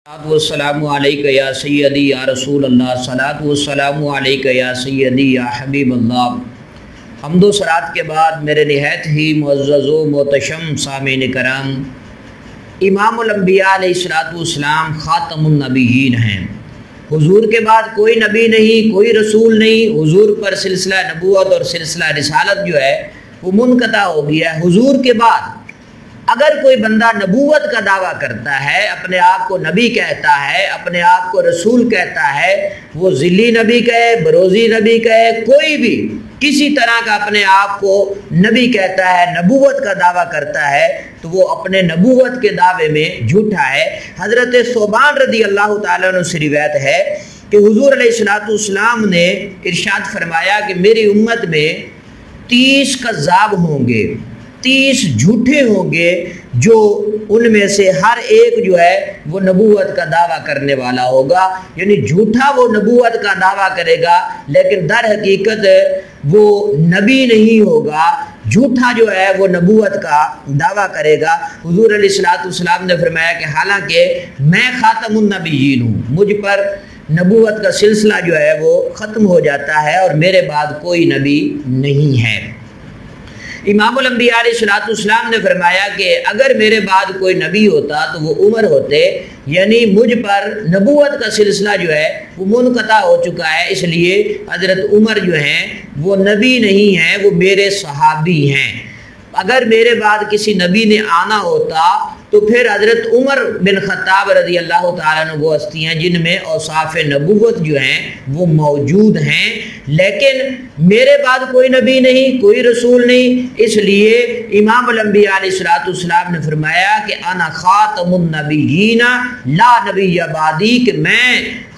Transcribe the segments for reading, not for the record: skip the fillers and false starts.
والسلام علیکہ یا سیدی یا رسول اللہ، صلاۃ والسلام علیکہ یا سیدی یا حبیب اللہ۔ حمد و صلات کے بعد میرے نہایت ہی معزز و محتشم سامعین کرام، امام الانبیاء علیہ السلام خاتم النبیین ہیں۔ حضور کے بعد کوئی نبی نہیں، کوئی رسول نہیں۔ حضور پر سلسلہ نبوت اور سلسلہ رسالت جو ہے وہ منقطع ہو گیا ہے۔ حضور کے بعد اگر کوئی بندہ نبوت کا دعویٰ کرتا ہے، اپنے آپ کو نبی کہتا ہے، اپنے آپ کو رسول کہتا ہے، وہ ذلی نبی کہے، بروزی نبی کہے، کوئی بھی کسی طرح کا اپنے آپ کو نبی کہتا ہے، نبوت کا دعویٰ کرتا ہے، تو وہ اپنے نبوت کے دعوے میں جھوٹا ہے۔ حضرت ثوبان رضی اللہ تعالیٰ عنہ سے روایت ہے کہ حضور علیہ السلام نے ارشاد فرمایا کہ میری امت میں 30 کذاب ہوں گے، 30 جھوٹے ہوں گے، جو ان میں سے ہر ایک جو ہے وہ نبوت کا دعویٰ کرنے والا ہوگا۔ یعنی جھوٹا وہ نبوت کا دعویٰ کرے گا لیکن در حقیقت وہ نبی نہیں ہوگا، جھوٹا جو ہے وہ نبوت کا دعویٰ کرے گا۔ حضور علیہ السلام نے فرمایا کہ حالانکہ میں خاتم النبیین ہوں، مجھ پر نبوت کا سلسلہ جو ہے وہ ختم ہو جاتا ہے اور میرے بعد کوئی نبی نہیں ہے۔ امام الانبیاء علیہ السلام نے فرمایا کہ اگر میرے بعد کوئی نبی ہوتا تو وہ عمر ہوتے، یعنی مجھ پر نبوت کا سلسلہ جو ہے وہ منقطع ہو چکا ہے، اس لیے حضرت عمر جو ہیں وہ نبی نہیں ہیں، وہ میرے صحابی ہیں۔ اگر میرے بعد کسی نبی نے آنا ہوتا تو پھر حضرت عمر بن خطاب رضی اللہ تعالیٰ عنہ وہ ہستی ہیں جن میں اوصاف نبوت جو ہیں وہ موجود ہیں، لیکن میرے بعد کوئی نبی نہیں، کوئی رسول نہیں، اس لیے امام الانبیاء علیہ السلام نے فرمایا کہ انا خاتم النبیین لا نبی بعدی، کہ میں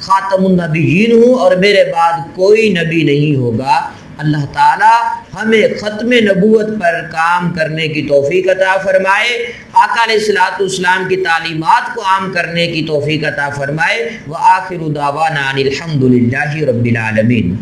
خاتم النبیین ہوں اور میرے بعد کوئی نبی نہیں ہوگا۔ اللہ تعالی ہمیں ختم نبوت پر کام کرنے کی توفیق عطا فرمائے، آقا علیہ السلام کی تعلیمات کو عام کرنے کی توفیق عطا فرمائے۔ وآخر دعوانا ان الحمد للہ رب العالمین۔